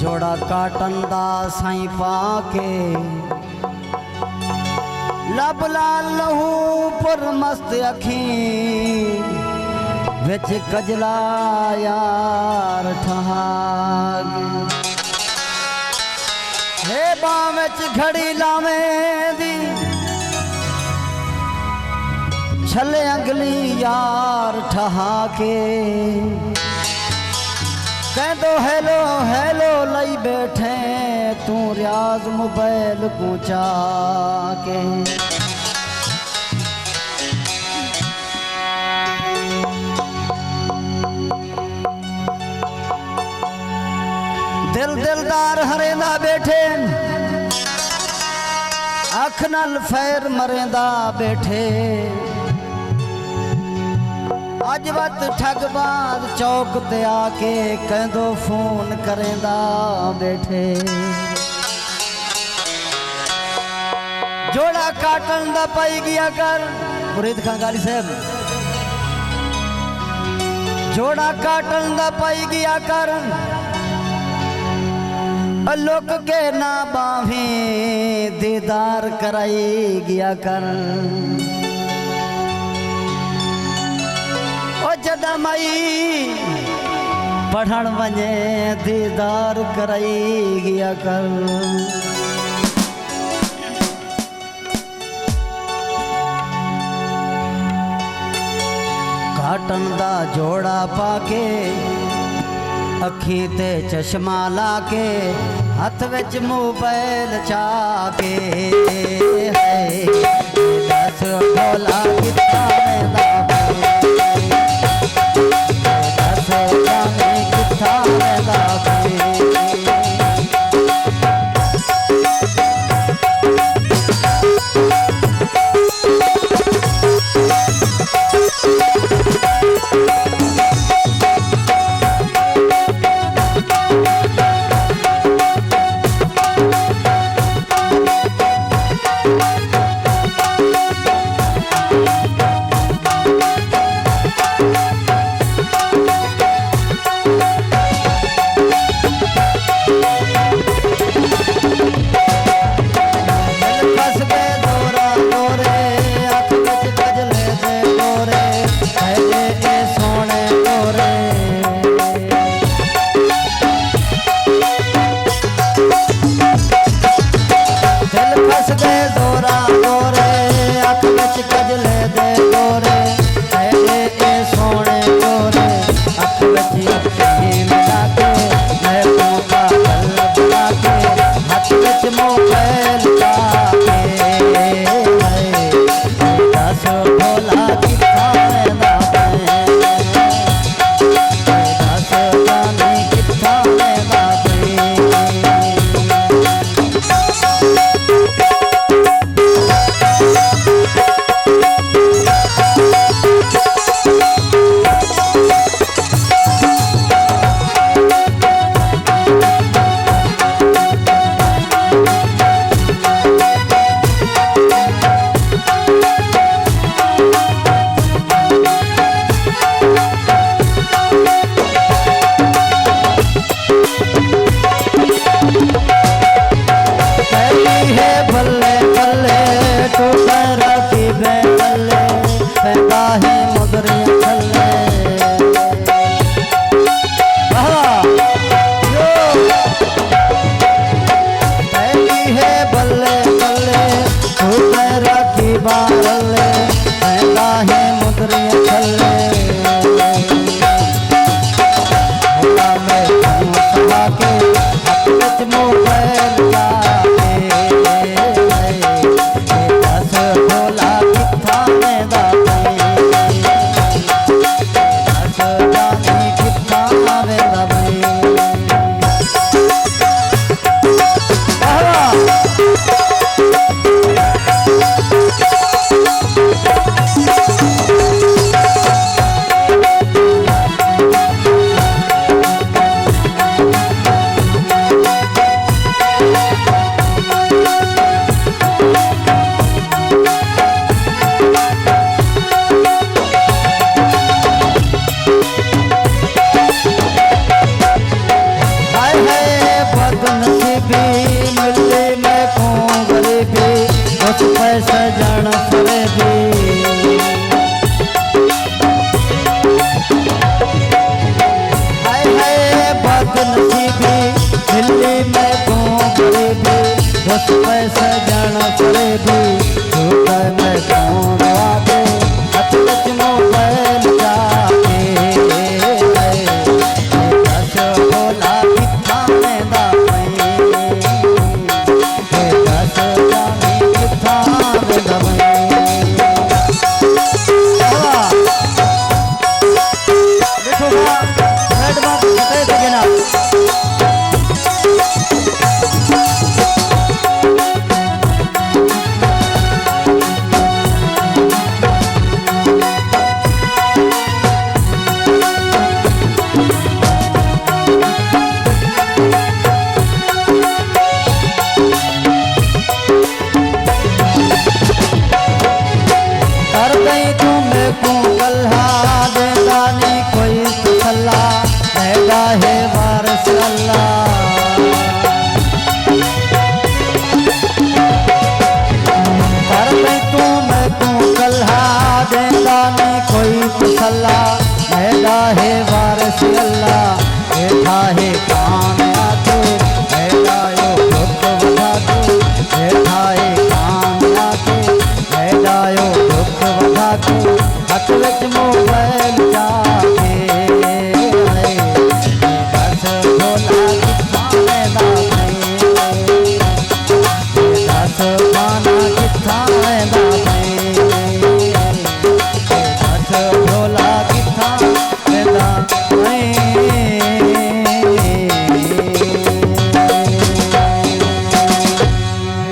जोड़ा काटन दा साईं पाके लब लाल लहू पर मस्त अखी विच कजला यार ठहाग हे बां विच घड़ी लावें दी छले अंगली यार ठहा के कह दो हेलो हेलो लई बैठे तू रियाज मोबाइल कूचा के दिल दिलदार हरेंदा बैठे अख नल फैर मरेंदा बैठे अज वत ठगबाज चौक ते आके कहंदो फोन करेंदा बैठे जोड़ा काटन दा पाई गया कर मुरीद खान गाली साहब जोड़ा काटन दा पाई गया कर लोक के ना बावी दीदार कराई गया कर जदा मई पढ़ण वञे दीदार कराई गया कर काटन दा जोड़ा पाके अखी ते चश्मा लाके हथ विच मोबाइल चाके दस ढोला कितना करे भी झूठ मैं कौन आगे सच सच मोबाइल जाके दस बोला किथा में दा दस जाने किथा में दा कोई सल्ला मैदा है वारस अल्लाह बैठा है